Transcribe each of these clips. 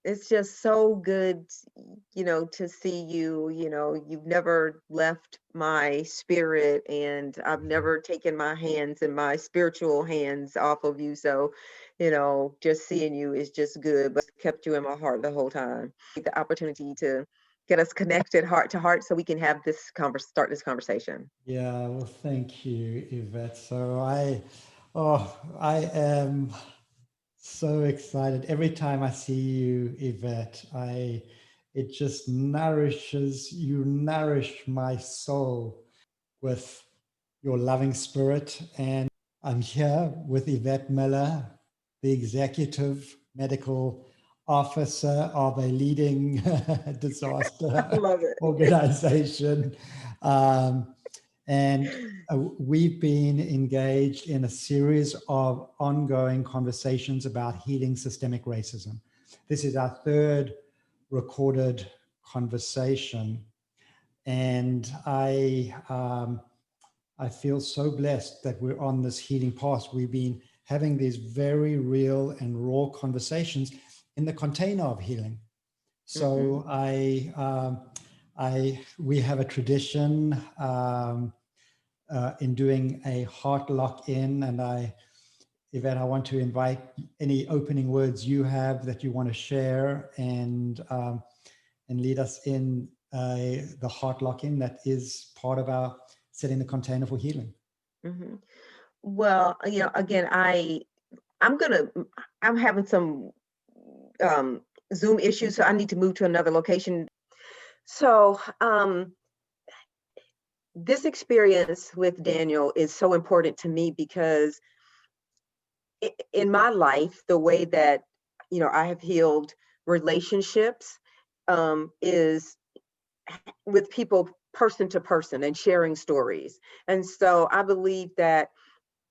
It's just so good, to see you. You've never left my spirit, and I've never taken my hands and my spiritual hands off of you. So, just seeing you is just good, but kept you in my heart the whole time. The opportunity to get us connected heart to heart so we can have this start this conversation. Yeah, well, thank you, Yvette. I am so excited every time I see you, Yvette. It just you nourish my soul with your loving spirit. And I'm here with Yvette Miller, the executive medical officer of a leading I disaster love it. organization. Um, and we've been engaged in a series of ongoing conversations about healing systemic racism. This is our third recorded conversation. And I feel so blessed that we're on this healing path. We've been having these very real and raw conversations in the container of healing. Hmm. So we have a tradition in doing a heart lock in, and Yvette, I want to invite any opening words you have that you want to share and lead us in the heart lock in that is part of our setting the container for healing. Hmm. Well, again, I'm gonna I'm having some um Zoom issues, so I need to move to another location. So, this experience with Daniel is so important to me because in my life, the way that I have healed relationships is with people person to person and sharing stories. And so I believe that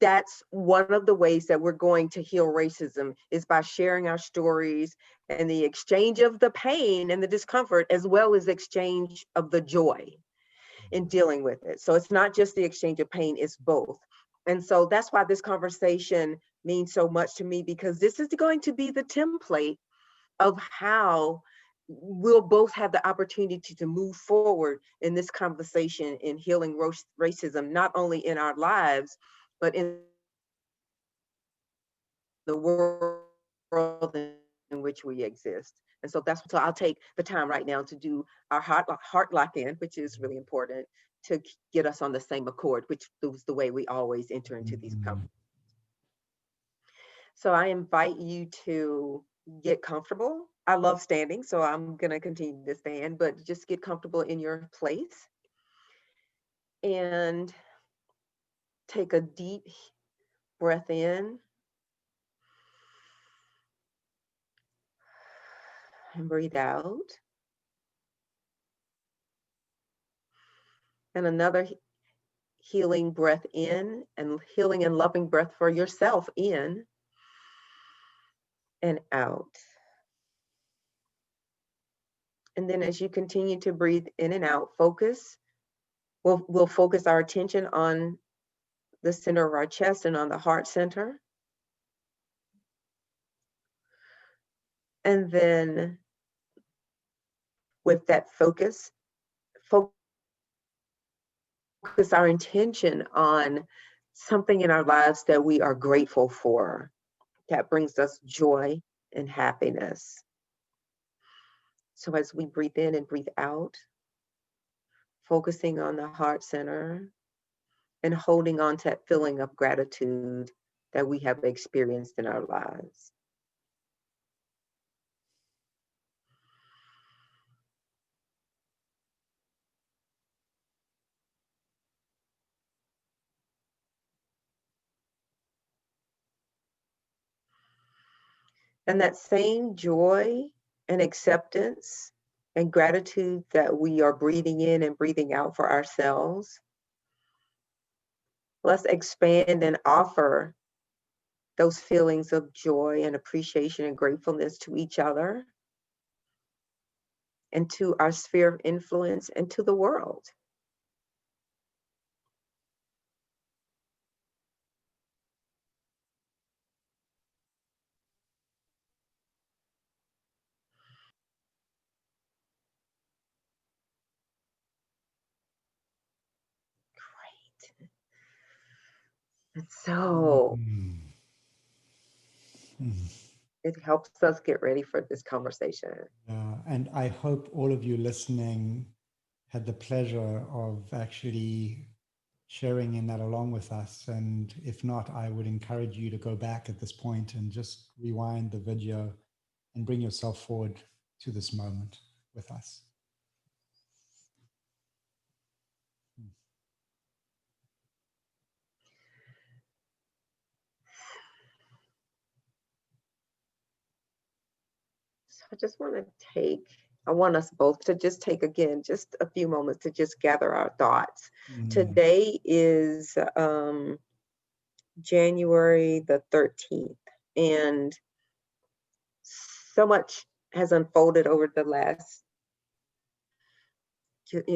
that's one of the ways that we're going to heal racism is by sharing our stories and the exchange of the pain and the discomfort, as well as exchange of the joy in dealing with it. So it's not just the exchange of pain, it's both. And so that's why this conversation means so much to me, because this is going to be the template of how we'll both have the opportunity to move forward in this conversation in healing racism, not only in our lives, but in the world in which we exist. And so I'll take the time right now to do our heart lock in, which is really important to get us on the same accord, which is the way we always enter into these Mm. conversations. So I invite you to get comfortable. I love standing, so I'm going to continue to stand, but just get comfortable in your place and take a deep breath in and breathe out. And another healing breath in, and healing and loving breath for yourself in and out. And then as you continue to breathe in and out, we'll focus our attention on the center of our chest and on the heart center. And then with that focus our intention on something in our lives that we are grateful for, that brings us joy and happiness. So as we breathe in and breathe out, focusing on the heart center and holding on to that feeling of gratitude that we have experienced in our lives. And that same joy and acceptance and gratitude that we are breathing in and breathing out for ourselves, let's expand and offer those feelings of joy and appreciation and gratefulness to each other and to our sphere of influence and to the world. So Mm. Mm. it helps us get ready for this conversation. And I hope all of you listening had the pleasure of actually sharing in that along with us. And if not, I would encourage you to go back at this point and just rewind the video and bring yourself forward to this moment with us. So I want us both to just take again just a few moments to just gather our thoughts. Mm. Today is January the 13th, and so much has unfolded over the last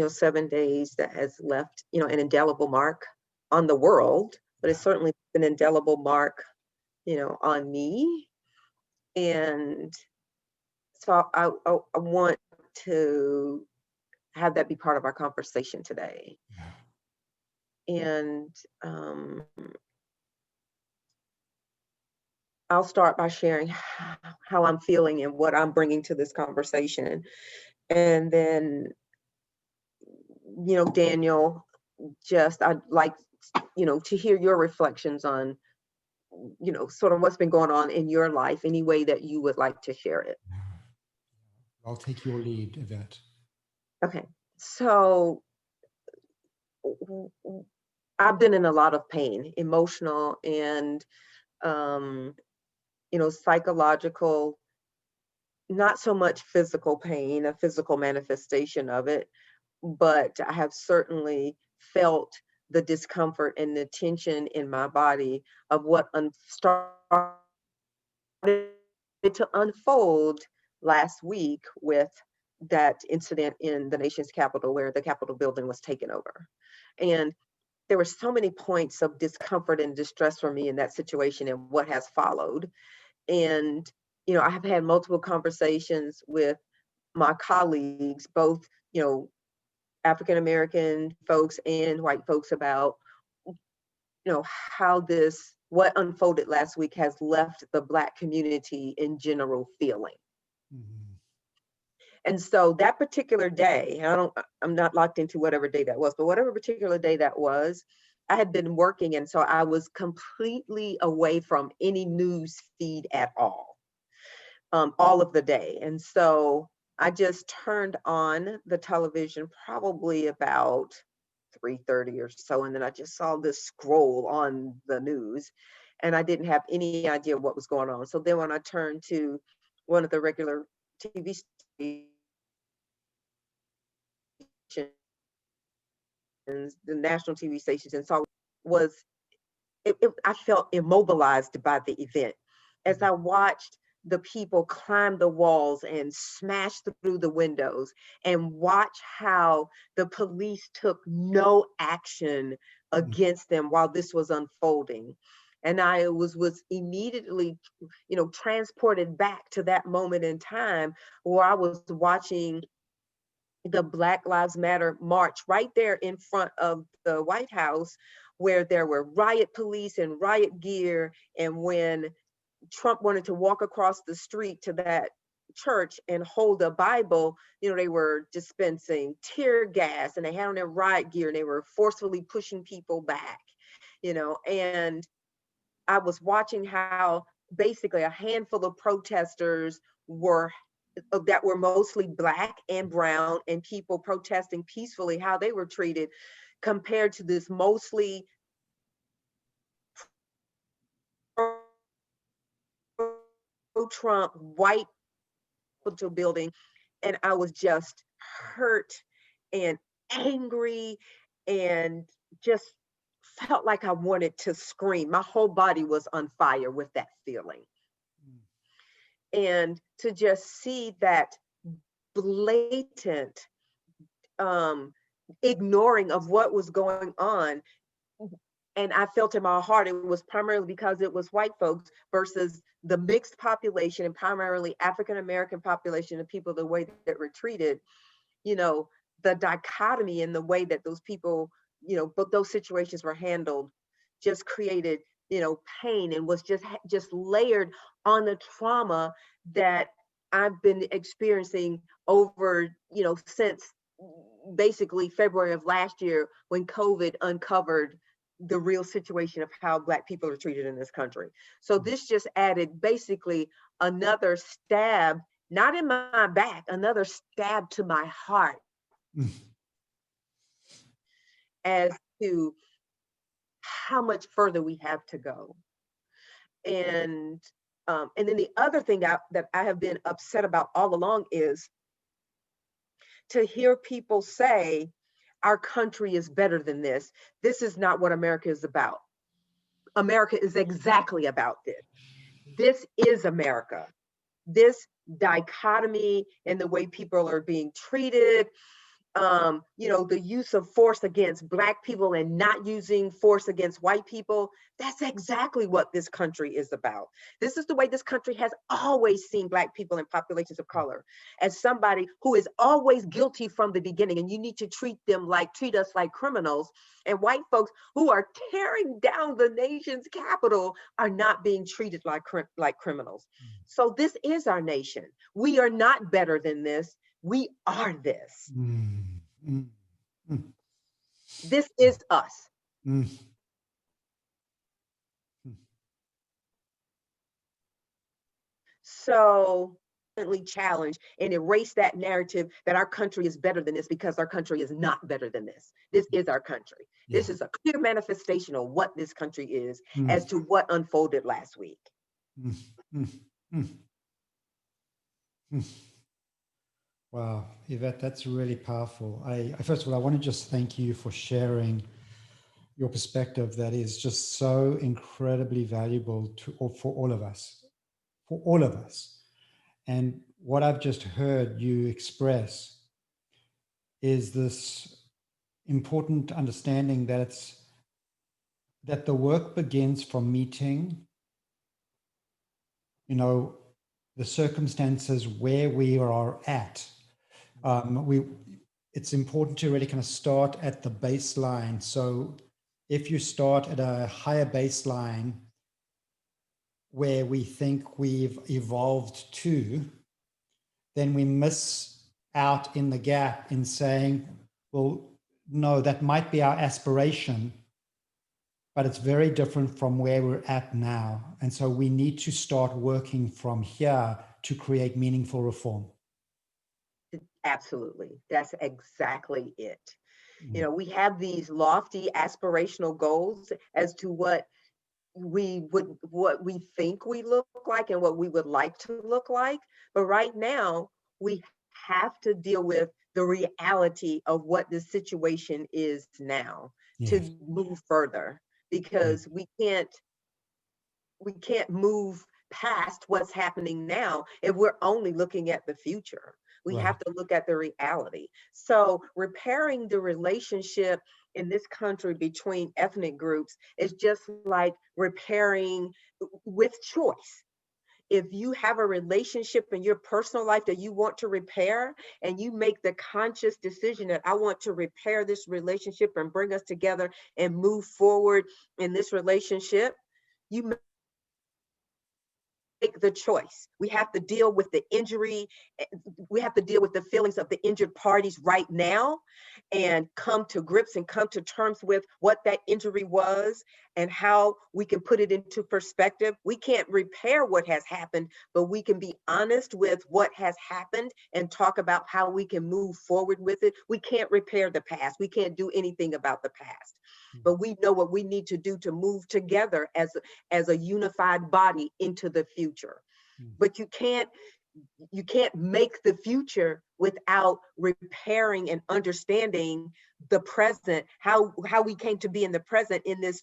7 days that has left an indelible mark on the world, but it's certainly an indelible mark on me. And so I want to have that be part of our conversation today. Yeah. And I'll start by sharing how I'm feeling and what I'm bringing to this conversation. And then, Daniel, just I'd like, to hear your reflections on, sort of what's been going on in your life, any way that you would like to share it. I'll take your lead, Yvette. Okay. So w- w- I've been in a lot of pain, emotional and, um, psychological, not so much physical pain, a physical manifestation of it, but I have certainly felt the discomfort and the tension in my body of what started to unfold last week with that incident in the nation's capital where the Capitol building was taken over. And there were so many points of discomfort and distress for me in that situation and what has followed. And, I have had multiple conversations with my colleagues, both, African American folks and white folks about, how what unfolded last week has left the Black community in general feeling. Mhm. And so that particular day, I'm not locked into whatever day that was, but whatever particular day that was, I had been working. And so I was completely away from any news feed at all of the day. And so I just turned on the television probably about 3:30 or so, and then I just saw this scroll on the news, and I didn't have any idea what was going on. So then when I turned to one of the regular TV stations, the national TV stations, and saw was I felt immobilized by the event as I watched the people climb the walls and smash through the windows and watch how the police took no action against them while this was unfolding. And I was immediately, transported back to that moment in time where I was watching the Black Lives Matter march right there in front of the White House, where there were riot police and riot gear. And when Trump wanted to walk across the street to that church and hold a Bible, they were dispensing tear gas and they had on their riot gear and they were forcefully pushing people back, and I was watching how basically a handful of protesters were that were mostly Black and brown and people protesting peacefully, how they were treated compared to this mostly pro-Trump white Capitol building. And I was just hurt and angry and just felt like I wanted to scream. My whole body was on fire with that feeling. And to just see that blatant um, ignoring of what was going on. And I felt in my heart it was primarily because it was white folks versus the mixed population and primarily African American population of people, the way that were treated, you know, the dichotomy in the way that those people, but those situations were handled, just created, pain, and was just layered on the trauma that I've been experiencing over, since basically February of last year, when COVID uncovered the real situation of how Black people are treated in this country. So this just added basically another stab, not in my back, another stab to my heart as to how much further we have to go. And then the other thing that I have been upset about all along is to hear people say our country is better than this. This is not what America is about. America is exactly about this. This is America. This dichotomy in the way people are being treated, the use of force against Black people and not using force against white people. That's exactly what this country is about. This is the way this country has always seen Black people and populations of color as somebody who is always guilty from the beginning, and you need to treat us like criminals. And white folks who are tearing down the nation's capital are not being treated like criminals. So this is our nation. We are not better than this. We are this. This is us. So challenge and erase that narrative that our country is better than this, because our country is not better than this. This is our country. Yeah. This is a clear manifestation of what this country is as to what unfolded last week. Wow, Yvette, that's really powerful. First of all, I want to just thank you for sharing your perspective that is just so incredibly valuable for all of us, And what I've just heard you express is this important understanding that the work begins from meeting, the circumstances where we are at. It's important to really kind of start at the baseline. So if you start at a higher baseline where we think we've evolved to, then we miss out in the gap in saying, well, no, that might be our aspiration, but it's very different from where we're at now. And so we need to start working from here to create meaningful reform. Absolutely. That's exactly it. We have these lofty aspirational goals as to what we think we look like and what we would like to look like. But right now, we have to deal with the reality of what the situation is now to move further, because we can't move past what's happening now if we're only looking at the future. We have to look at the reality. So repairing the relationship in this country between ethnic groups is just like repairing with choice. If you have a relationship in your personal life that you want to repair, and you make the conscious decision that I want to repair this relationship and bring us together and move forward in this relationship, you make the choice. We have to deal with the injury. We have to deal with the feelings of the injured parties right now and come to grips and come to terms with what that injury was and how we can put it into perspective. We can't repair what has happened, but we can be honest with what has happened and talk about how we can move forward with it. We can't repair the past. We can't do anything about the past, but we know what we need to do to move together as a unified body into the future. But you can't make the future without repairing and understanding the present, how we came to be in the present in this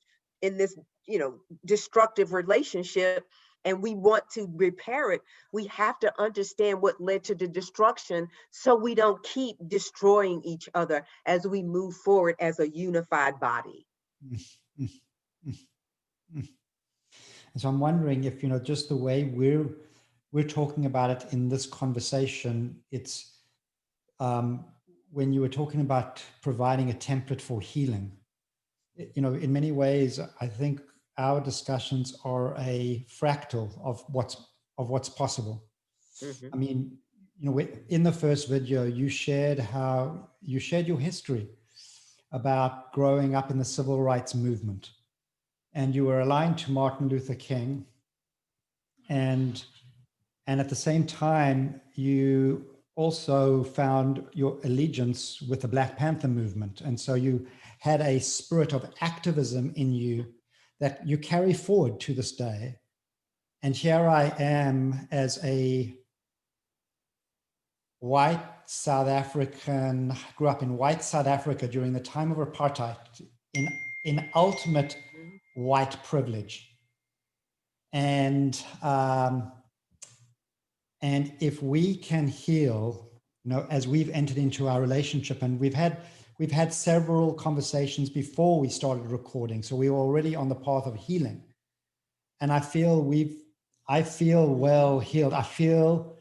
destructive relationship, and we want to repair it. We have to understand what led to the destruction so we don't keep destroying each other as we move forward as a unified body. And so I'm wondering if, just the way we're talking about it in this conversation, it's when you were talking about providing a template for healing, in many ways, I think our discussions are a fractal of what's possible. Mhm. I mean, in the first video, you shared your history about growing up in the civil rights movement, and you were aligned to Martin Luther King, and at the same time, you also found your allegiance with the Black Panther movement, and so you had a spirit of activism in you that you carry forward to this day. And here I am as a white South African, grew up in white South Africa during the time of apartheid, in ultimate Mhm. white privilege. And if we can heal, as we've entered into our relationship, and we've had several conversations before we started recording, so we were already on the path of healing. And I feel well healed. I feel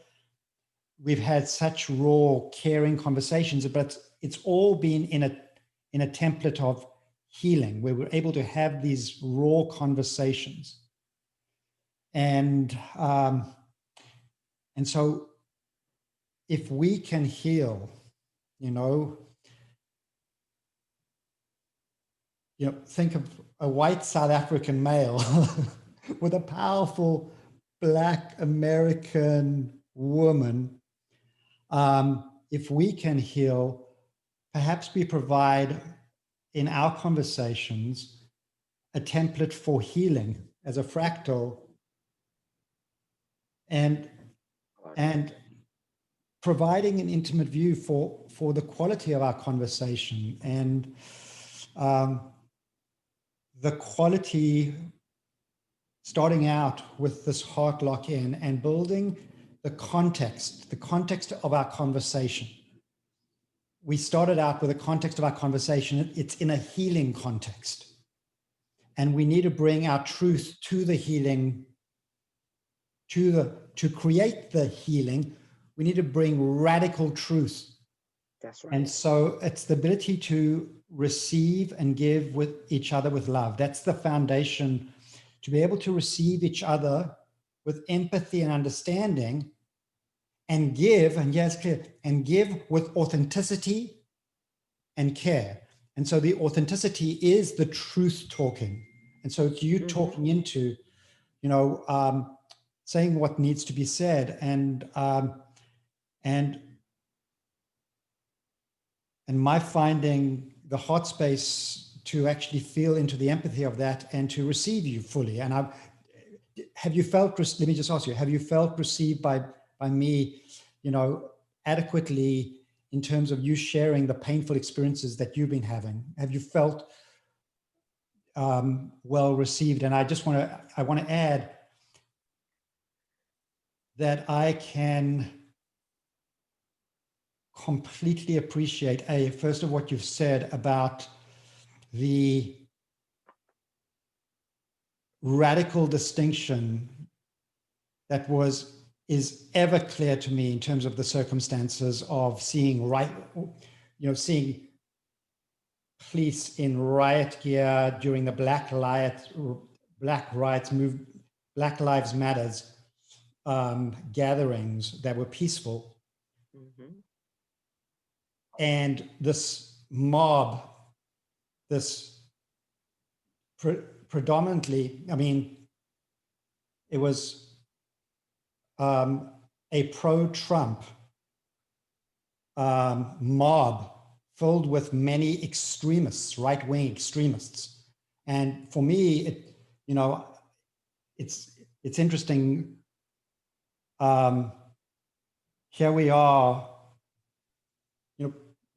we've had such raw, caring conversations, but it's all been in a template of healing, where we're able to have these raw conversations. And so if we can heal, think of a white South African male with a powerful Black American woman. If we can heal, perhaps we provide in our conversations a template for healing as a fractal, and providing an intimate view for the quality of our conversation, and the quality, starting out with this heart lock in and building the context of our conversation. We started out with the context of our conversation. It's in a healing context. And we need to bring our truth to the healing, to create the healing. We need to bring radical truth. That's right. And so it's the ability to receive and give with each other with love. That's the foundation, to be able to receive each other with empathy and understanding, and give, and yes, clear, and give with authenticity and care. And so the authenticity is the truth talking. And so it's you talking into, saying what needs to be said, and my finding the heart space to actually feel into the empathy of that and to receive you fully. And let me just ask you, have you felt received by me, adequately, in terms of you sharing the painful experiences that you've been having? Have you felt well received? And I want to add that I can completely appreciate, first of what you've said about the radical distinction that is ever clear to me in terms of the circumstances of seeing seeing police in riot gear during the Black Lives Matters gatherings that were peaceful. Mhm. And this mob, this predominantly, it was a pro-Trump mob filled with many extremists, right-wing extremists. And for me, it's interesting. Here we are,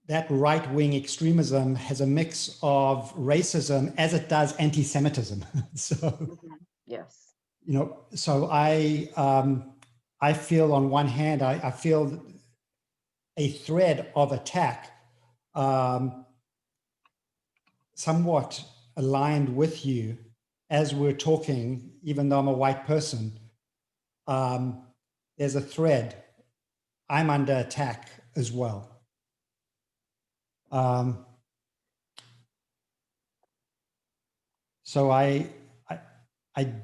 that right-wing extremism has a mix of racism as it does anti-Semitism. So, Yes. So I feel, on one hand, I feel a thread of attack, somewhat aligned with you as we're talking, even though I'm a white person. There's a thread. I'm under attack as well. So I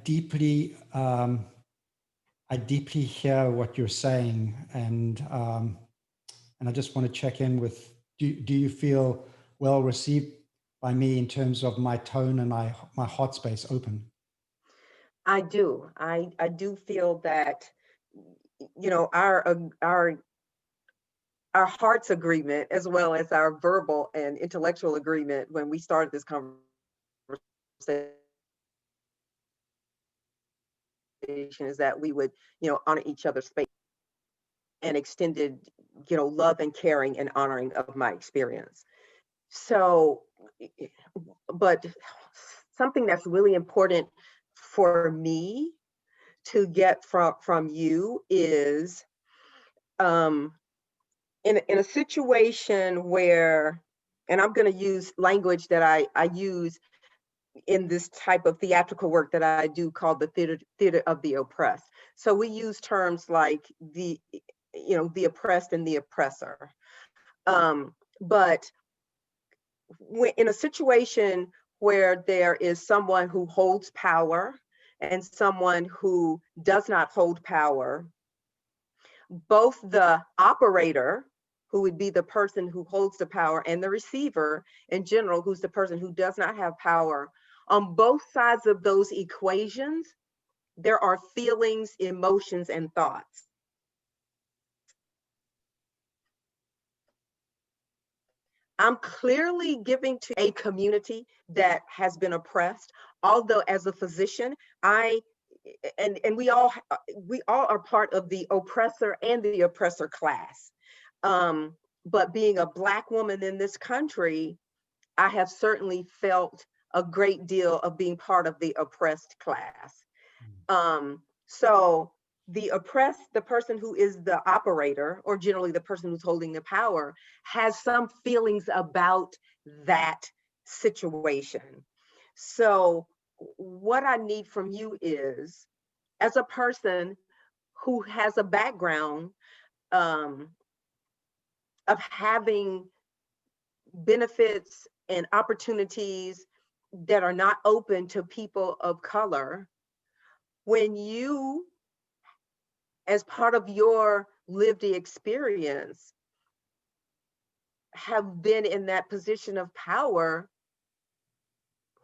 deeply hear what you're saying, and I just want to check in with, do you feel well received by me in terms of my tone and my heart space open? I do. I do feel that, our heart's agreement, as well as our verbal and intellectual agreement when we started this conversation, is that we would, honor each other's space and extended, love and caring and honoring of my experience. So, but something that's really important for me to get from you is, um, in a situation where, and I'm going to use language that I use in this type of theatrical work that I do, called the theater of the oppressed. So we use terms like the oppressed and the oppressor. But in a situation where there is someone who holds power and someone who does not hold power, both the operator, who would be the person who holds the power, and the receiver in general, who's the person who does not have power, on both sides of those equations, there are feelings, emotions, and thoughts. I'm clearly giving to a community that has been oppressed. Although as a physician, I and we all are part of the oppressor and the oppressor class. But being a Black woman in this country, I have certainly felt a great deal of being part of the oppressed class. So the oppressed, the person who is the operator, or generally the person who's holding the power, has some feelings about that situation. So what I need from you is, as a person who has a background, um, of having benefits and opportunities that are not open to people of color, when you, as part of your lived experience, have been in that position of power,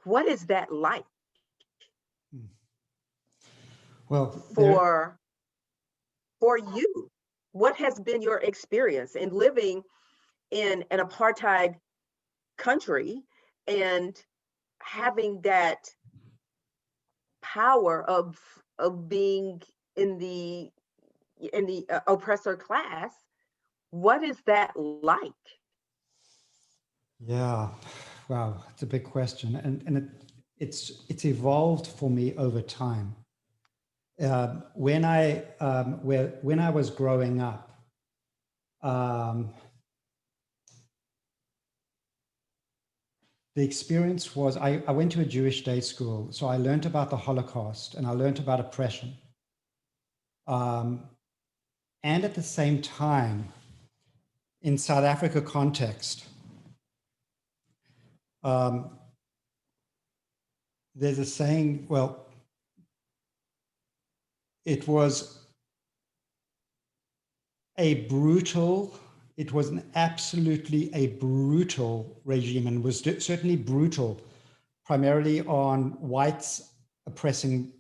what is that like Well, for you? What has been your experience in living in an apartheid country and having that power of being in the oppressor class? What is that like? yeah, wow, it's a big question, and it's evolved for me over time. When I was growing up, um, the experience was, I went to a Jewish day school, so I learned about the Holocaust and I learned about oppression. And at the same time, in South Africa context, there's a saying, well, it was it was absolutely a brutal regime, and was certainly brutal, primarily on whites oppressing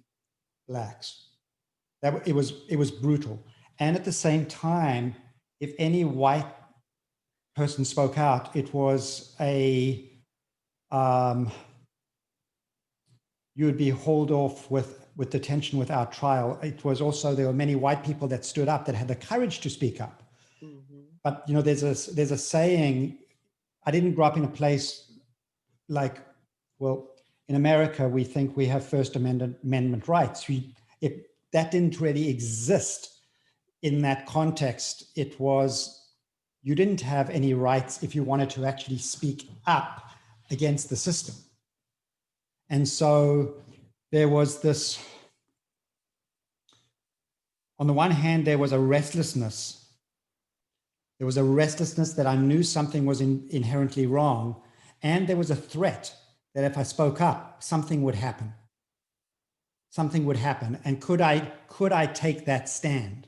Blacks. It was brutal. And at the same time, if any white person spoke out, it was you would be hauled off with detention without trial. It was also, there were many white people that stood up, that had the courage to speak up. Mm-hmm. But there's a saying. I didn't grow up in a place like, well, in America we think we have First Amendment rights. That didn't really exist in that context. It was, you didn't have any rights if you wanted to actually speak up against the system. And so there was this, on the one hand, there was a restlessness. There was a restlessness that I knew something was inherently wrong. And there was a threat that if I spoke up, something would happen. Something would happen. And could I take that stand?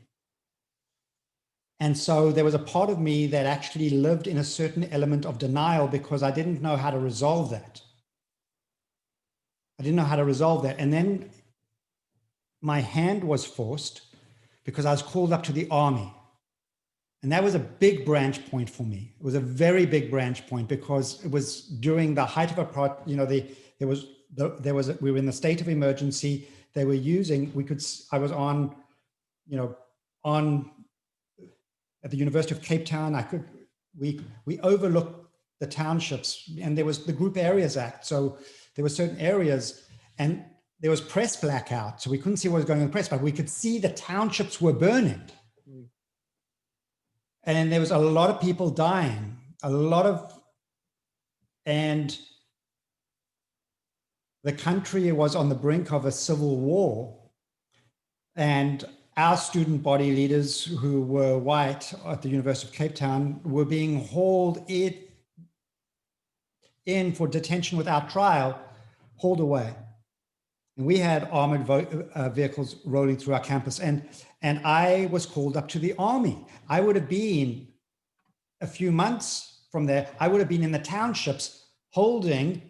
And so there was a part of me that actually lived in a certain element of denial because I didn't know how to resolve that. I didn't know how to resolve that. And then my hand was forced because I was called up to the army. And that was a big branch point for me. It was a very big branch point because it was during the height of we were in the state of emergency. They were using, I was on, at the University of Cape Town. We overlooked the townships, and there was the Group Areas Act. So there were certain areas, and there was press blackout. So we couldn't see what was going on in the press, but we could see the townships were burning. Mm. And there was a lot of people dying, and the country was on the brink of a civil war. And our student body leaders who were white at the University of Cape Town were being hauled in for detention without trial, hauled away. And we had armored vehicles rolling through our campus. And I was called up to the army. I would have been a few months from there. I would have been in the townships holding,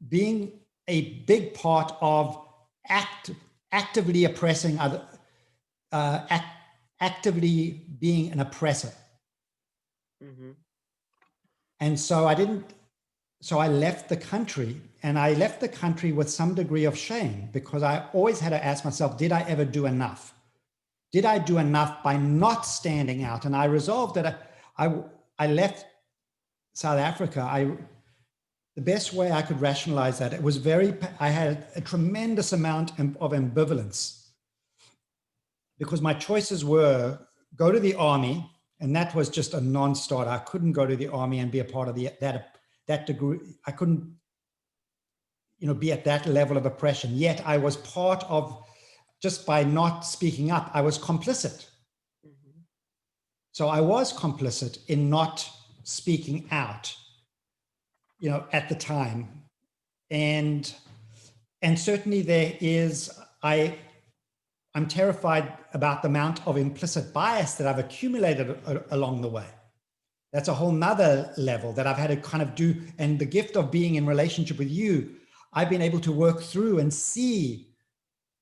being a big part of actively oppressing other, actively being an oppressor. Mm-hmm. And so I left the country, and I left the country with some degree of shame because I always had to ask myself, did I ever do enough? Did I do enough by not standing out? And I resolved that I left South Africa. The best way I could rationalize that, I had a tremendous amount of ambivalence because my choices were go to the army, and that was just a non-starter. I couldn't go to the army and be a part of that degree. I couldn't, be at that level of oppression. Yet I was part of, just by not speaking up, I was complicit. Mm-hmm. So I was complicit in not speaking out, at the time. And certainly there is, I'm terrified about the amount of implicit bias that I've accumulated along the way. That's a whole nother level that I've had to kind of do. And the gift of being in relationship with you, I've been able to work through and see,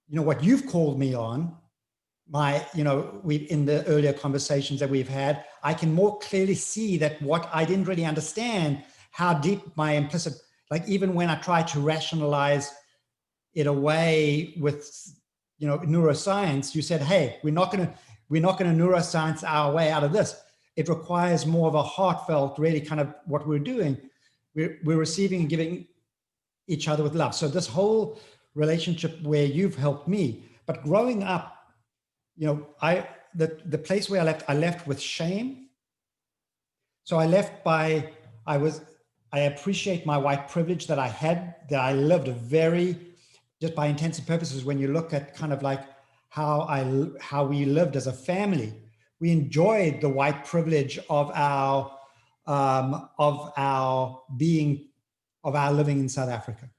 what you've called me on, in the earlier conversations that we've had, I can more clearly see that what I didn't really understand, how deep my implicit, like even when I try to rationalize it away with, neuroscience, you said, hey, we're not going to neuroscience our way out of this. It requires more of a heartfelt, really kind of what we're doing. We're receiving and giving each other with love. So this whole relationship where you've helped me, but growing up, the place where I left with shame. So I left I appreciate my white privilege that I had, that I lived just by intents and purposes, when you look at kind of like how we lived as a family, we enjoyed the white privilege of our living in South Africa.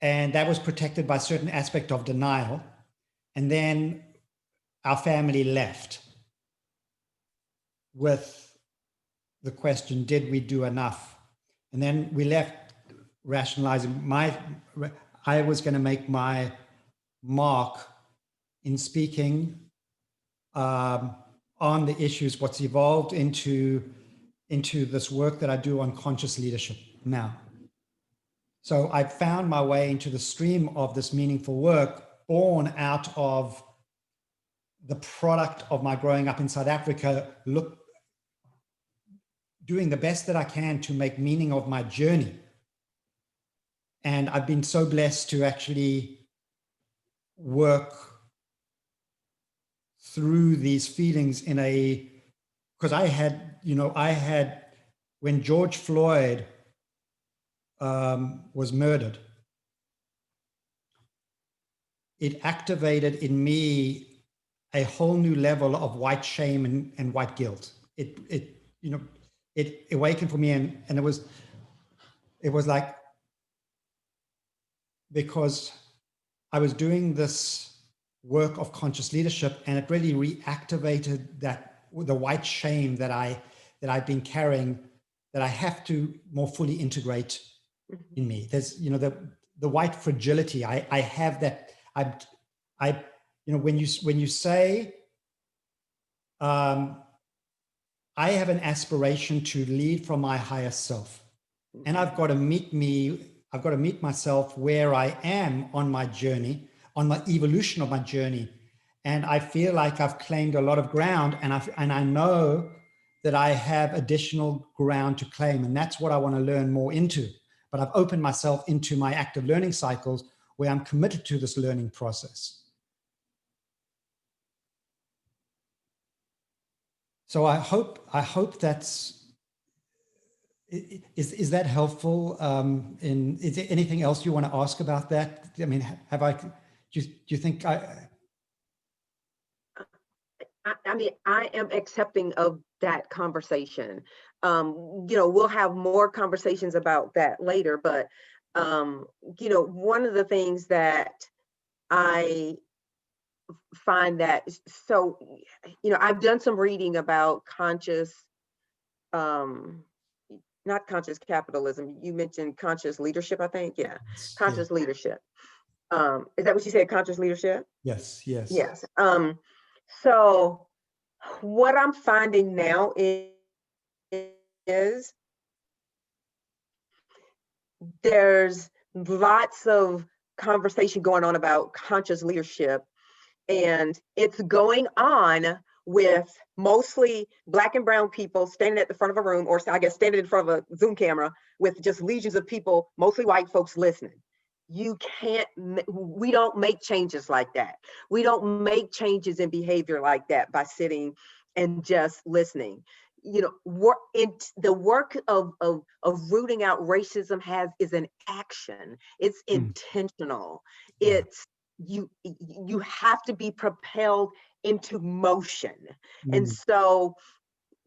And that was protected by a certain aspect of denial. And then our family left with the question, did we do enough? And then we left rationalizing I was going to make my mark in speaking on the issues, what's evolved into this work that I do on conscious leadership now. So I found my way into the stream of this meaningful work born out of the product of my growing up in South Africa, doing the best that I can to make meaning of my journey. And I've been so blessed to actually work through these feelings because I had, when George Floyd was murdered, it activated in me a whole new level of white shame and white guilt. It it awakened for me, and it was like, because I was doing this work of conscious leadership, and it really reactivated the white shame that I've been carrying, that I have to more fully integrate in me. There's, the white fragility. I have that. I when you say, I have an aspiration to lead from my higher self, and I've got to meet myself where I am on my journey, on my evolution of my journey. And I feel like I've claimed a lot of ground, and I know that I have additional ground to claim, and that's what I want to learn more into. But I've opened myself into my active learning cycles where I'm committed to this learning process. So I hope that's, is that helpful? Is there anything else you want to ask about that? I mean, do you think I mean, I am accepting of that conversation. We'll have more conversations about that later, but one of the things that I find that, so, I've done some reading about not conscious capitalism. You mentioned conscious leadership, I think. Yeah. Conscious leadership. Is that what you said? Conscious leadership? Yes. Yes. So what I'm finding now is there's lots of conversation going on about conscious leadership, and it's going on with mostly Black and brown people standing at the front of a room, or I guess standing in front of a Zoom camera with just legions of people, mostly white folks, listening. We don't make changes like that. We don't make changes in behavior like that by sitting and just listening. The work of rooting out racism is an action. It's intentional. It's you have to be propelled into motion. And so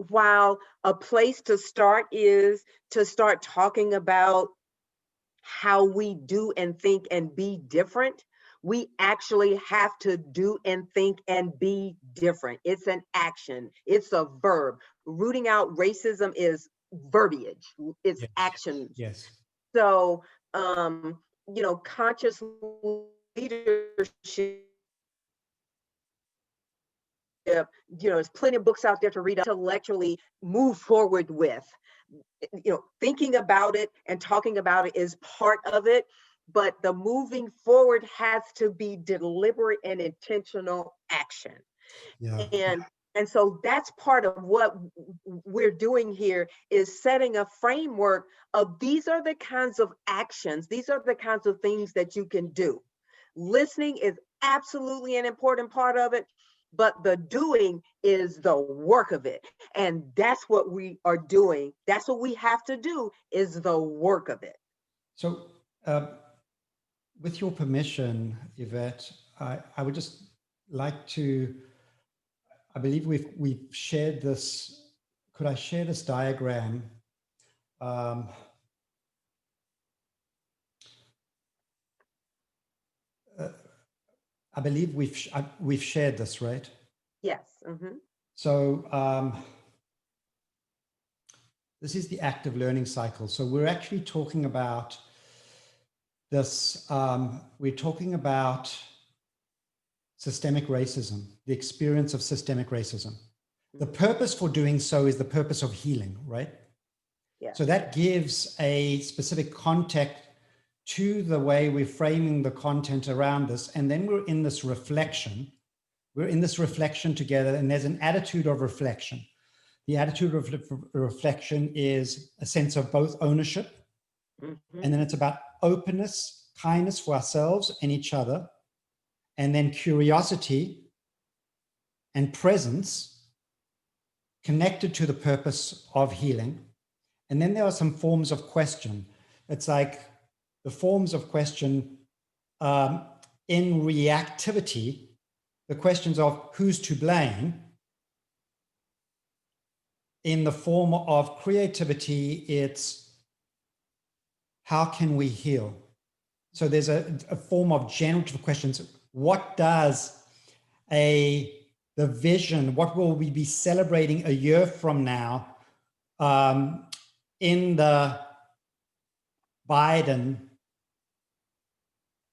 while a place to start is to start talking about how we do and think and be different, we actually have to do and think and be different. It's an action, it's a verb. Rooting out racism is verbiage, it's action. Yes. So, conscious leadership, there's plenty of books out there to read, intellectually move forward with. Thinking about it and talking about it is part of it, but the moving forward has to be deliberate and intentional action. Yeah. And so that's part of what we're doing here, is setting a framework of these are the kinds of actions, these are the kinds of things that you can do. Listening is absolutely an important part of it, but the doing is the work of it. And that's what we are doing. That's what we have to do, is the work of it. So with your permission, Yvette, I would just like to, I believe we've shared this. Could I share this diagram? I believe we've shared this, right? Yes. Mm-hmm. So this is the active learning cycle. So we're actually talking about this. We're talking about systemic racism, the experience of systemic racism. The purpose for doing so is the purpose of healing, right? Yeah. So that gives a specific context to the way we're framing the content around this. And then we're in this reflection. We're in this reflection together, and there's an attitude of reflection. The attitude of reflection is a sense of both ownership, and then it's about openness, kindness for ourselves and each other, and then curiosity and presence connected to the purpose of healing. And then there are some forms of question. It's like the forms of question in reactivity, the questions of who's to blame, in the form of creativity, it's how can we heal? So there's a form of generative questions. What does the vision, what will we be celebrating a year from now in the Biden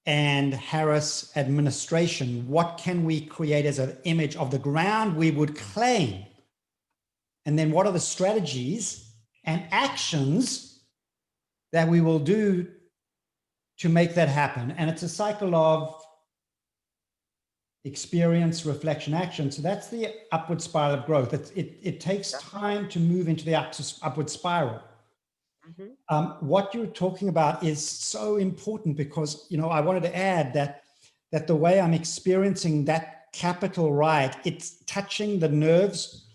and Harris administration? What can we create as an image of the ground we would claim? And then what are the strategies and actions that we will do to make that happen? And it's a cycle of experience, reflection, action. So that's the upward spiral of growth. It takes time to move into the upward spiral. Mm-hmm. What you're talking about is so important because, you know, I wanted to add that the way I'm experiencing that capital right, it's touching the nerves.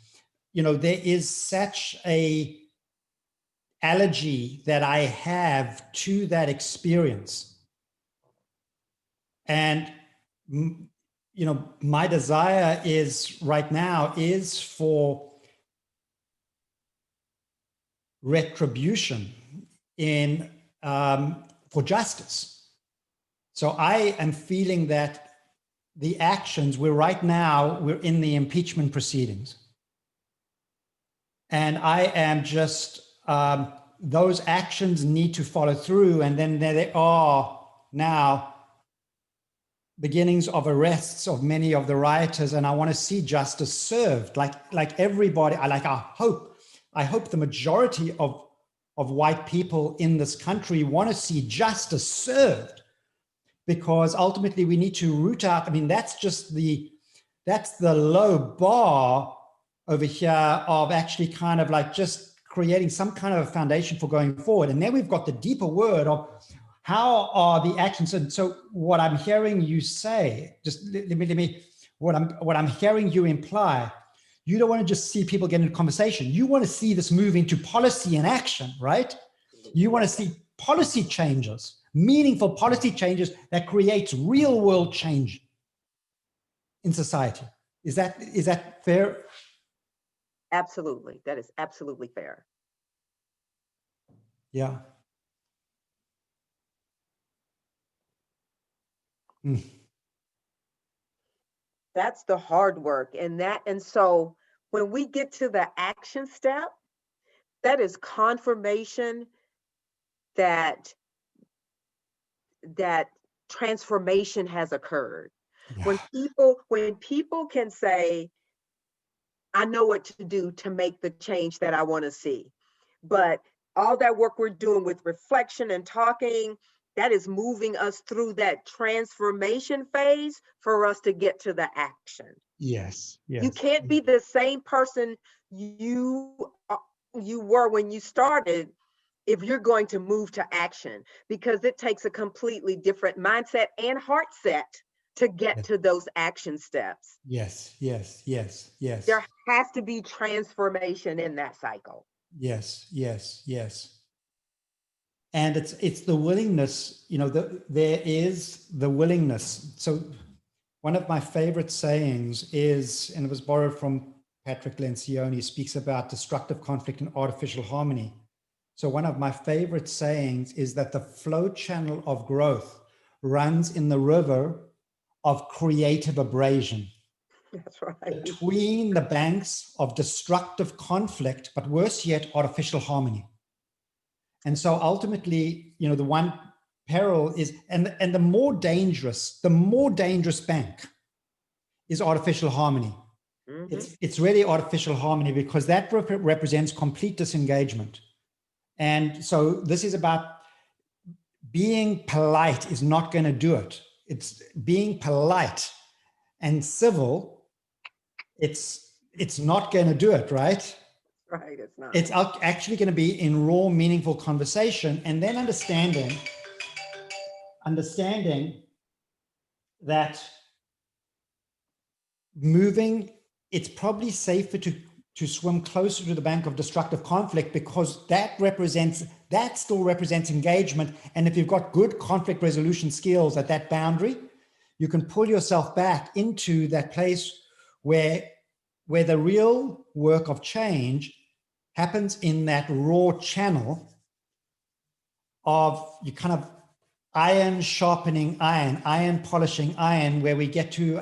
You know, there is such a allergy that I have to that experience. And, you know, my desire is right now is for retribution for justice. So I am feeling that the actions, we're in the impeachment proceedings. And I am just, those actions need to follow through. And then there are now beginnings of arrests of many of the rioters. And I want to see justice served, like everybody. I hope the majority of white people in this country want to see justice served, because ultimately we need to root out. I mean, that's the low bar over here of actually kind of like just creating some kind of a foundation for going forward. And then we've got the deeper word of how are the actions. And so what I'm hearing you say, just let me, what I'm hearing you imply, you don't want to just see people get into conversation. You want to see this move into policy and action, right? You want to see policy changes, meaningful policy changes that creates real world change in society. Is that fair? Absolutely. That is absolutely fair. Yeah. Mm. That's the hard work. And so when we get to the action step, that is confirmation that transformation has occurred. Yeah. When people can say, I know what to do to make the change that I want to see. But all that work we're doing with reflection and talking, that is moving us through that transformation phase for us to get to the action. Yes. You can't be the same person you were when you started if you're going to move to action, because it takes a completely different mindset and heart set to get to those action steps. Yes. There has to be transformation in that cycle. Yes. And it's the willingness, you know, there is the willingness. So one of my favorite sayings is, and it was borrowed from Patrick Lencioni, speaks about destructive conflict and artificial harmony. So one of my favorite sayings is that the flow channel of growth runs in the river of creative abrasion. That's right. Between the banks of destructive conflict, but worse yet, artificial harmony. And so ultimately, you know, the one peril is, and the more dangerous bank is artificial harmony. Mm-hmm. It's really artificial harmony, because that represents complete disengagement. And so this is about being polite is not going to do it. It's being polite and civil. It's not going to do it, right? Right, it's not. It's actually going to be in raw, meaningful conversation, and then understanding that moving, it's probably safer to swim closer to the bank of destructive conflict, because that still represents engagement. And if you've got good conflict resolution skills at that boundary, you can pull yourself back into that place where the real work of change happens in that raw channel of you kind of iron sharpening iron, iron polishing iron, where we get to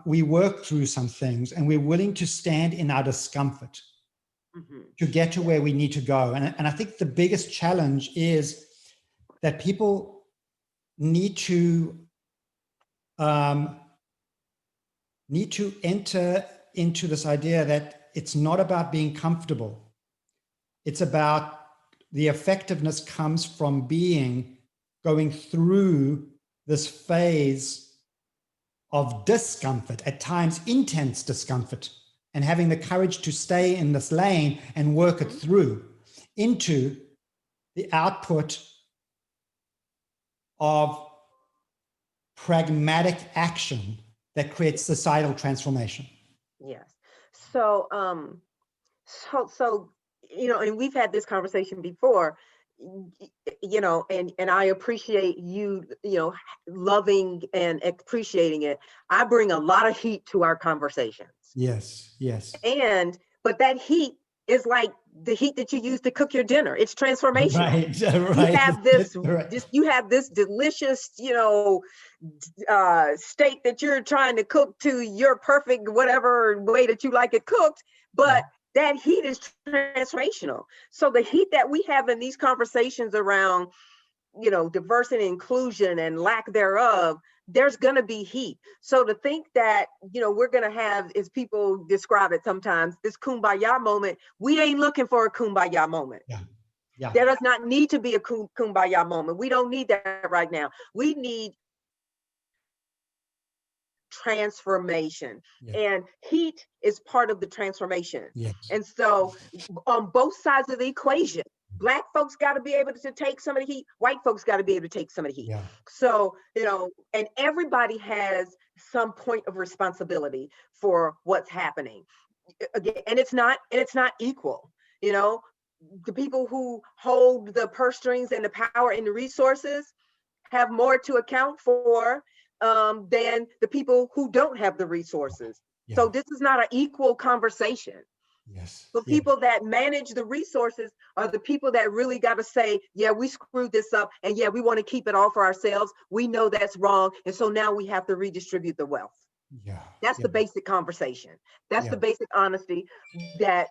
we work through some things and we're willing to stand in our discomfort to get to where we need to go. And I think the biggest challenge is that people need to enter into this idea that it's not about being comfortable. It's about the effectiveness comes from going through this phase of discomfort, at times intense discomfort, and having the courage to stay in this lane and work it through into the output of pragmatic action that creates societal transformation. Yes. So, and we've had this conversation before, and I appreciate you, loving and appreciating it. I bring a lot of heat to our conversations. Yes. But that heat is like the heat that you use to cook your dinner. It's transformational. Right. You have you have this delicious, steak that you're trying to cook to your perfect, whatever way that you like it cooked, but that heat is transformational. So the heat that we have in these conversations around, diversity, inclusion, and lack thereof, there's going to be heat. So to think that, we're going to have, as people describe it sometimes, this kumbaya moment, we ain't looking for a kumbaya moment. Yeah. There does not need to be a kumbaya moment. We don't need that right now. We need transformation. And heat is part of the transformation. And so on both sides of the equation, Black folks got to be able to take some of the heat. White folks got to be able to take some of the heat. So, and everybody has some point of responsibility for what's happening. Again, and it's not equal. The people who hold the purse strings and the power and the resources have more to account for than the people who don't have the resources. So this is not an equal conversation. The people that manage the resources are the people that really got to say, yeah, we screwed this up, and yeah, we want to keep it all for ourselves. We know that's wrong, and so now we have to redistribute the wealth. That's the basic conversation. That's the basic honesty that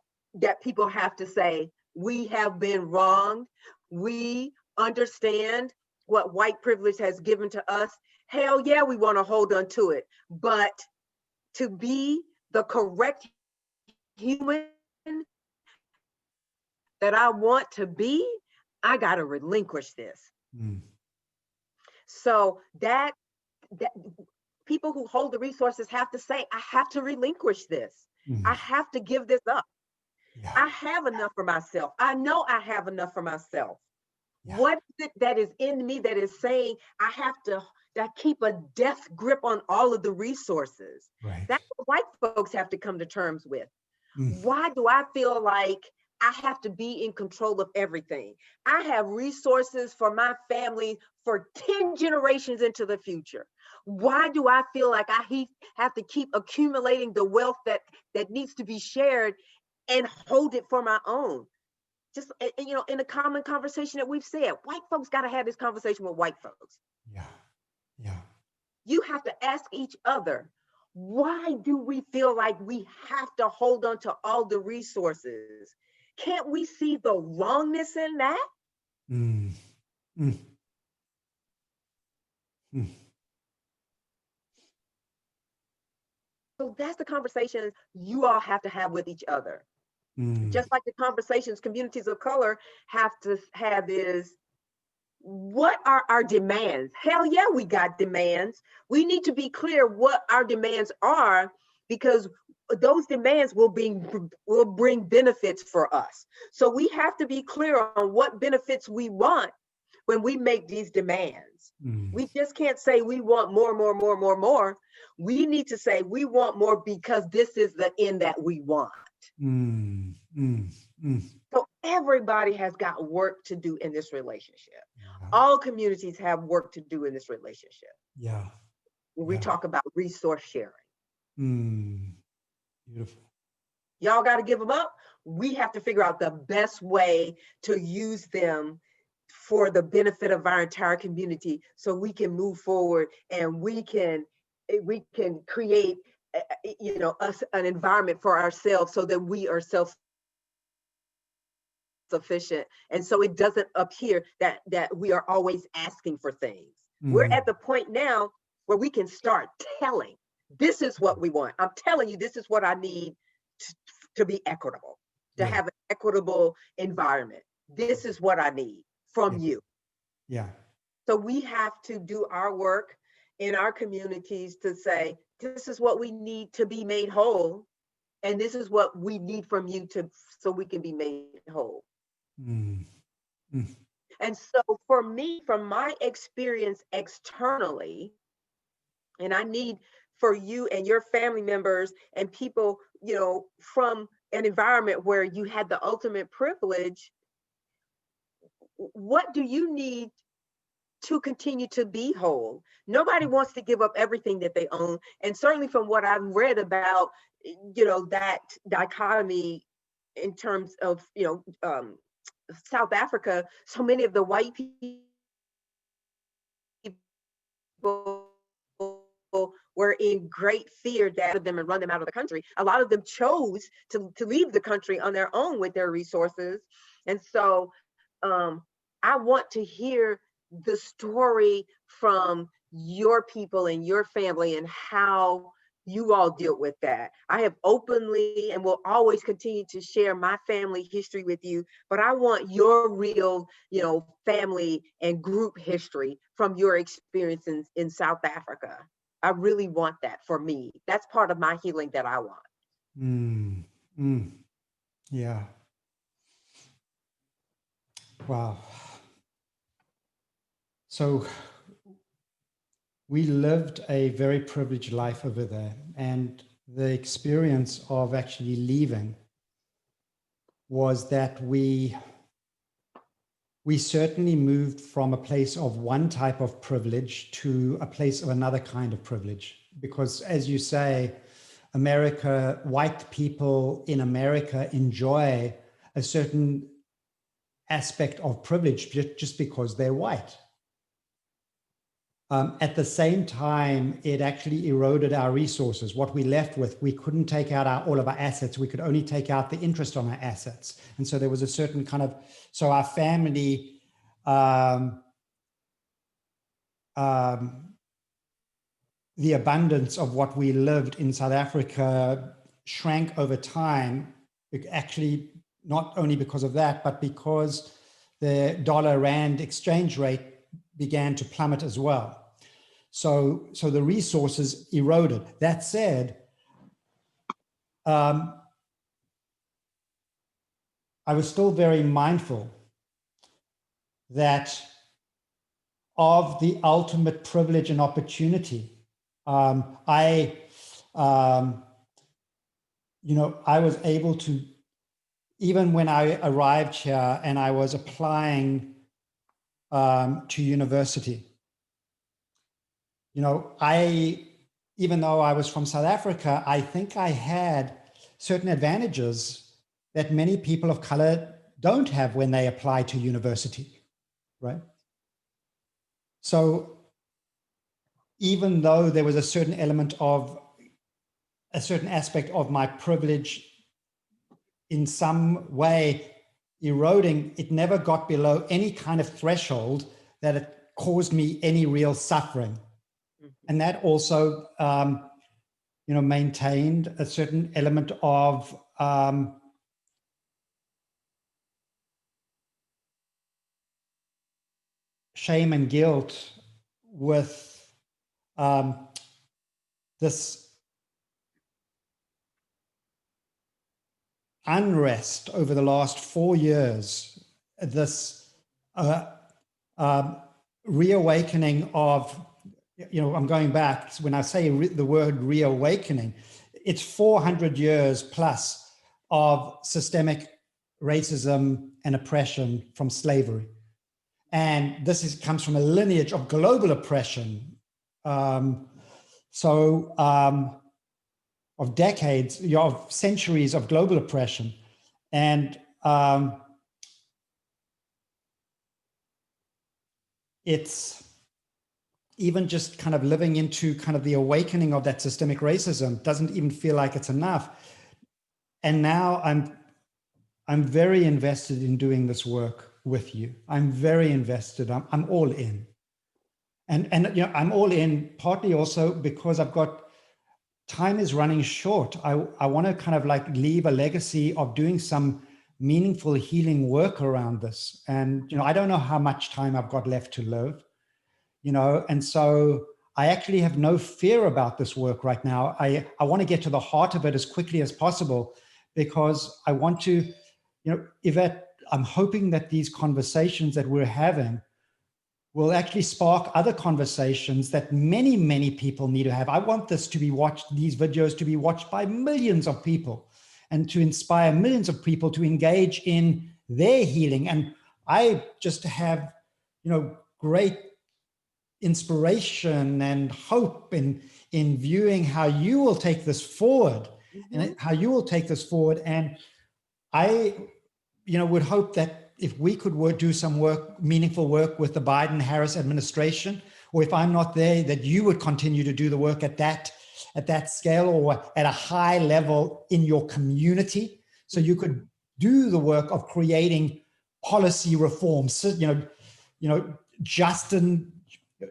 people have to say. We have been wronged. We understand what white privilege has given to us. Hell yeah, we want to hold on to it. But to be the correct human that I want to be, I got to relinquish this. So that people who hold the resources have to say, I have to relinquish this. I have to give this up. I have enough for myself. I know I have enough for myself. What is it that is in me that is saying I have to keep a death grip on all of the resources? That's what white folks have to come to terms with. Why do I feel like I have to be in control of everything? I have resources for my family for 10 generations into the future. Why do I feel like I have to keep accumulating the wealth that needs to be shared and hold it for my own? Just, in a common conversation that we've said, white folks got to have this conversation with white folks. You have to ask each other, why do we feel like we have to hold on to all the resources? Can't we see the wrongness in that? So that's the conversation you all have to have with each other. Just like the conversations communities of color have to have is, what are our demands? Hell yeah, we got demands. We need to be clear what our demands are, because those demands will bring benefits for us. So we have to be clear on what benefits we want when we make these demands. We just can't say we want more. We need to say we want more because this is the end that we want. So everybody has got work to do in this relationship. All communities have work to do in this relationship. When we talk about resource sharing. Beautiful. Y'all got to give them up. We have to figure out the best way to use them for the benefit of our entire community, so we can move forward and we can create us an environment for ourselves, so that we are self sufficient, and so it doesn't appear that we are always asking for things. We're Mm. at the point now where we can start telling, this is what we want. I'm telling you, this is what I need to, to be equitable, to Yeah. have an equitable environment. This is what I need from Yeah. you. Yeah. So we have to do our work in our communities to say, this is what we need to be made whole, and this is what we need from you to so we can be made whole. Mm. Mm. And so for me, from my experience externally, and I need for you and your family members and people, from an environment where you had the ultimate privilege, what do you need to continue to be whole? Nobody wants to give up everything that they own. And certainly from what I've read about, that dichotomy in terms of, South Africa, so many of the white people were in great fear that them and run them out of the country. A lot of them chose to leave the country on their own with their resources. And so um, I want to hear the story from your people and your family and how you all deal with that. I have openly and will always continue to share my family history with you, but I want your real, family and group history from your experiences in South Africa. I really want that for me. That's part of my healing that I want. Mm. Mm. Yeah. Wow. So we lived a very privileged life over there, and the experience of actually leaving was that we certainly moved from a place of one type of privilege to a place of another kind of privilege. Because as you say, white people in America enjoy a certain aspect of privilege just because they're white. At the same time, it actually eroded our resources. What we left with, we couldn't take out all of our assets. We could only take out the interest on our assets. And so there was a certain so our family, the abundance of what we lived in South Africa shrank over time, actually not only because of that, but because the dollar-rand exchange rate began to plummet as well. So the resources eroded. That said, I was still very mindful that of the ultimate privilege and opportunity. I was able to, even when I arrived here and I was applying to university, even though I was from South Africa, I think I had certain advantages that many people of color don't have when they apply to university, right? So even though there was a certain aspect of my privilege in some way eroding, it never got below any kind of threshold that it caused me any real suffering. And that also, maintained a certain element of shame and guilt with this unrest over the last 4 years, this reawakening of, I'm going back, when I say the word reawakening, it's 400 years plus of systemic racism and oppression from slavery. And this comes from a lineage of global oppression. decades, of centuries of global oppression. And it's even just kind of living into kind of the awakening of that systemic racism doesn't even feel like it's enough. And now I'm very invested in doing this work with you. I'm very invested. I'm all in. And I'm all in partly also because I've got time is running short. I want to kind of like leave a legacy of doing some meaningful healing work around this. And, I don't know how much time I've got left to live, and so I actually have no fear about this work right now. I want to get to the heart of it as quickly as possible because I want to, Yvette, I'm hoping that these conversations that we're having will actually spark other conversations that many, many people need to have. I want this to be watched, these videos to be watched by millions of people and to inspire millions of people to engage in their healing. And I just have, great inspiration and hope in viewing how you will take this forward and how you will take this forward. And I, would hope that if we could do some work, meaningful work with the Biden-Harris administration, or if I'm not there, that you would continue to do the work at that scale or at a high level in your community. So you could do the work of creating policy reforms,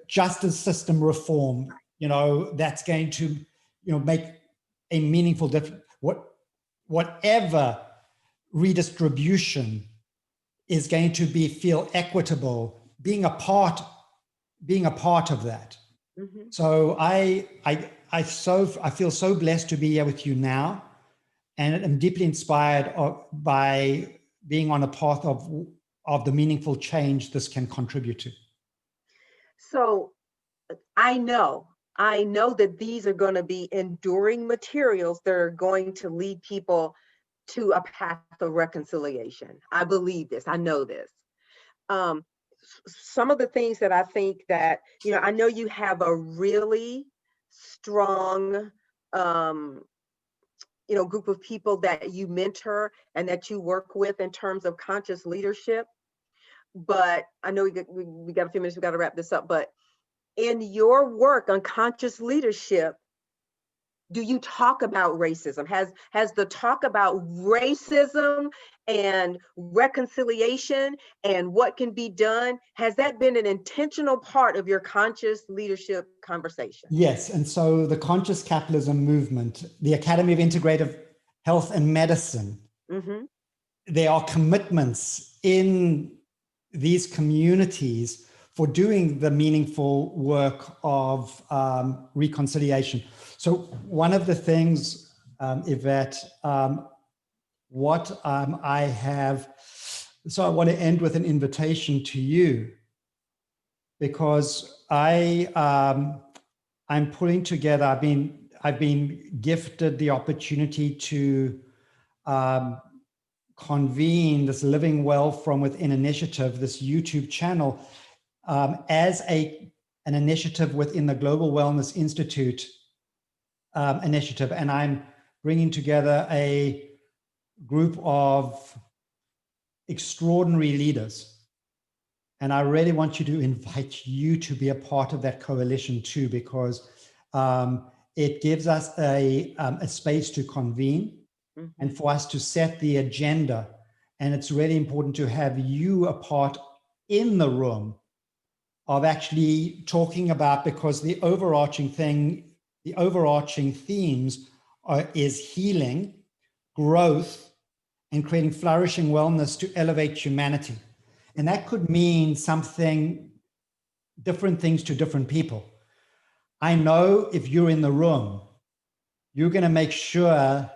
justice system reform, that's going to, make a meaningful difference. Whatever redistribution is going to feel equitable, being a part of that. Mm-hmm. So I feel so blessed to be here with you now, and I'm deeply inspired by being on a path of the meaningful change this can contribute to. So I know that these are going to be enduring materials that are going to lead people to a path of reconciliation. I believe this. I know this. Some of the things that I think that, I know you have a really strong, group of people that you mentor and that you work with in terms of conscious leadership. But I know we got a few minutes, we got to wrap this up. But in your work on conscious leadership, do you talk about racism? Has the talk about racism and reconciliation and what can be done, has that been an intentional part of your conscious leadership conversation? Yes. And so the conscious capitalism movement, the Academy of Integrative Health and Medicine, mm-hmm. There are commitments in these communities for doing the meaningful work of reconciliation. So one of the things, Yvette, what I have, so I want to end with an invitation to you, because I'm pulling together, I've been gifted the opportunity to convene this Living Well from Within initiative, this YouTube channel, as an initiative within the Global Wellness Institute initiative. And I'm bringing together a group of extraordinary leaders. And I really want you to invite you to be a part of that coalition too, because it gives us a space to convene, mm-hmm. and for us to set the agenda. And it's really important to have you a part in the room of actually talking about, because the overarching themes is healing, growth, and creating flourishing wellness to elevate humanity. And that could mean different things to different people. I know if you're in the room, you're going to make sure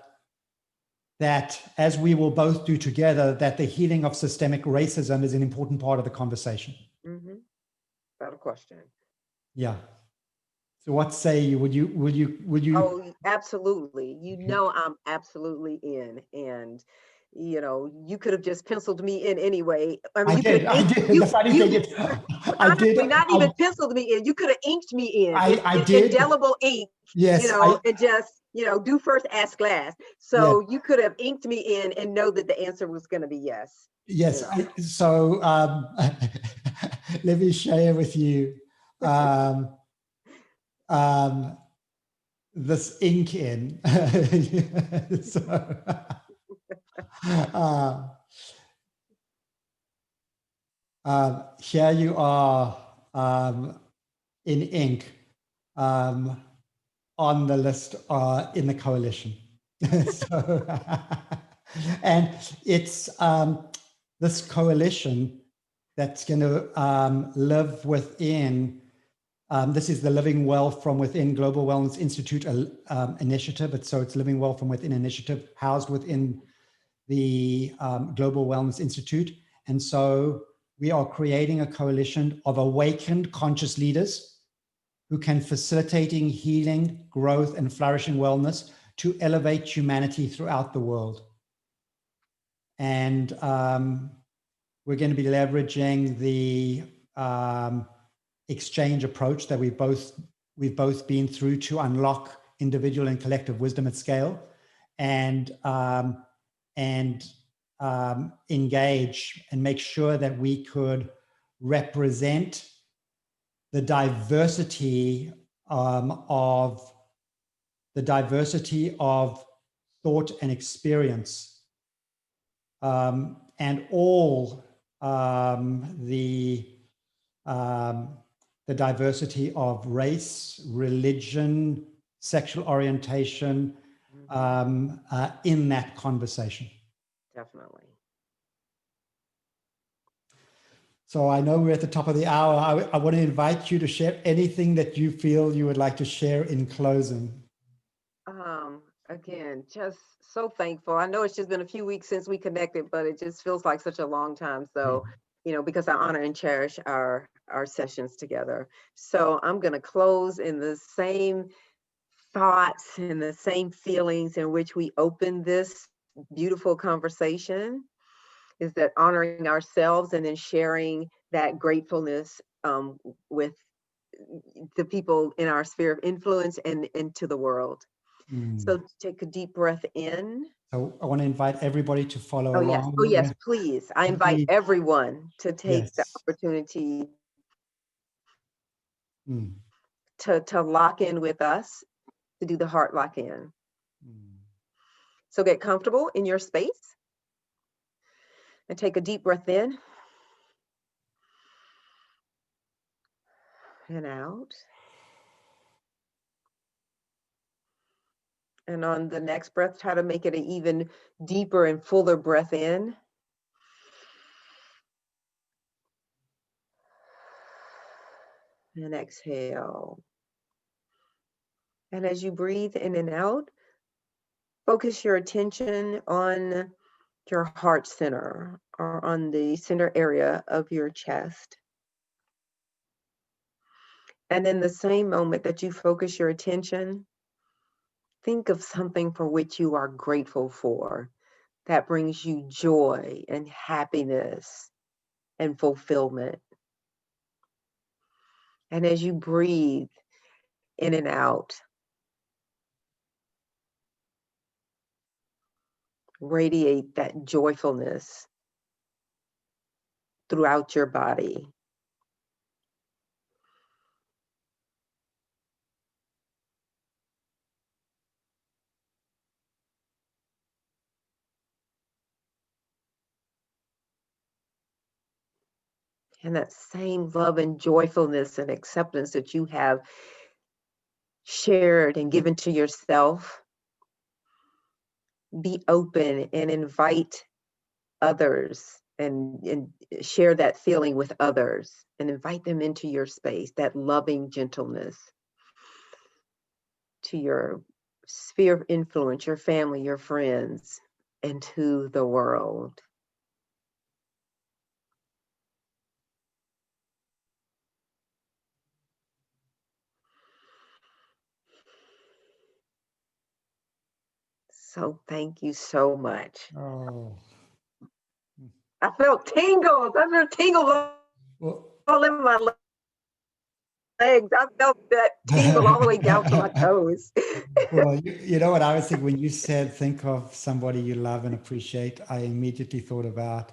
that, as we will both do together, that the healing of systemic racism is an important part of the conversation. Mm-hmm. Without a question. Yeah. So what say you? Would you? Oh, absolutely. I'm absolutely in. And you could have just penciled me in anyway. I mean, I did. The funny thing is, I did. Not even penciled me in. You could have inked me in. I did. Indelible ink. Yes. It just. do first, ask last. Yeah. So you could have inked me in and know that the answer was going to be yes. Yes. So let me share with you um, this ink in. So, uh, here you are in ink on the list in the coalition. So, and it's this coalition that's going to live within. This is the Living Well from Within Global Wellness Institute initiative. It's Living Well from Within initiative housed within the Global Wellness Institute. And so we are creating a coalition of awakened conscious leaders who can facilitating healing, growth, and flourishing wellness to elevate humanity throughout the world. And we're going to be leveraging the exchange approach that we've both been through to unlock individual and collective wisdom at scale, and engage and make sure that we could represent the diversity of thought and experience, and all the diversity of race, religion, sexual orientation in that conversation. Definitely. So I know we're at the top of the hour. I want to invite you to share anything that you feel you would like to share in closing. Again, just so thankful. I know it's just been a few weeks since we connected, but it just feels like such a long time. So, because I honor and cherish our sessions together. So I'm going to close in the same thoughts and the same feelings in which we opened this beautiful conversation, is that honoring ourselves and then sharing that gratefulness with the people in our sphere of influence and into the world. So take a deep breath in. So I want to invite everybody to follow Oh, yes. along. Oh, yes, please. I invite everyone to take the Yes. opportunity to lock in with us, to do the heart lock in. So get comfortable in your space and take a deep breath in and out. And on the next breath, try to make it an even deeper and fuller breath in. And exhale. And as you breathe in and out, focus your attention on your heart center, or on the center area of your chest. And in the same moment that you focus your attention, think of something for which you are grateful for, that brings you joy and happiness and fulfillment. And as you breathe in and out, radiate that joyfulness throughout your body. And that same love and joyfulness and acceptance that you have shared and given to yourself, be open and invite others, and share that feeling with others, and invite them into your space, that loving gentleness to your sphere of influence, your family, your friends, and to the world. So thank you so much. Oh. I felt tingles. I felt tingles all in my legs. I felt that tingle all the way down to my toes. Well, you know what I was thinking when you said think of somebody you love and appreciate, I immediately thought about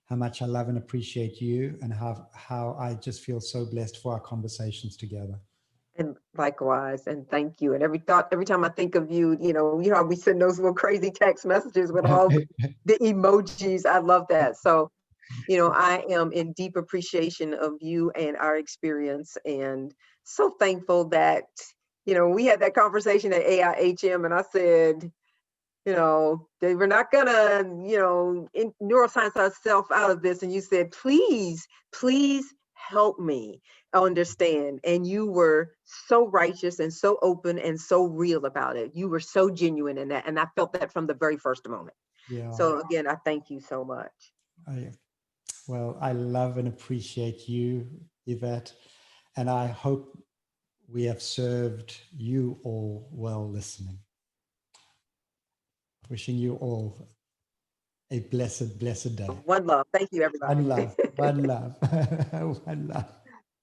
how much I love and appreciate you and how I just feel so blessed for our conversations together. And likewise, and thank you. And every time I think of you, how we send those little crazy text messages with all the emojis. I love that. So, I am in deep appreciation of you and our experience, and so thankful that, we had that conversation at AIHM, and I said, they were not gonna, in neuroscience ourselves out of this. And you said, please help me understand. And you were so righteous and so open and so real about it. You were so genuine in that. And I felt that from the very first moment. Yeah. So again, I thank you so much. Well, I love and appreciate you, Yvette, and I hope we have served you all well listening. Wishing you all a blessed day. One love. Thank you, everybody. One love, one love, one love.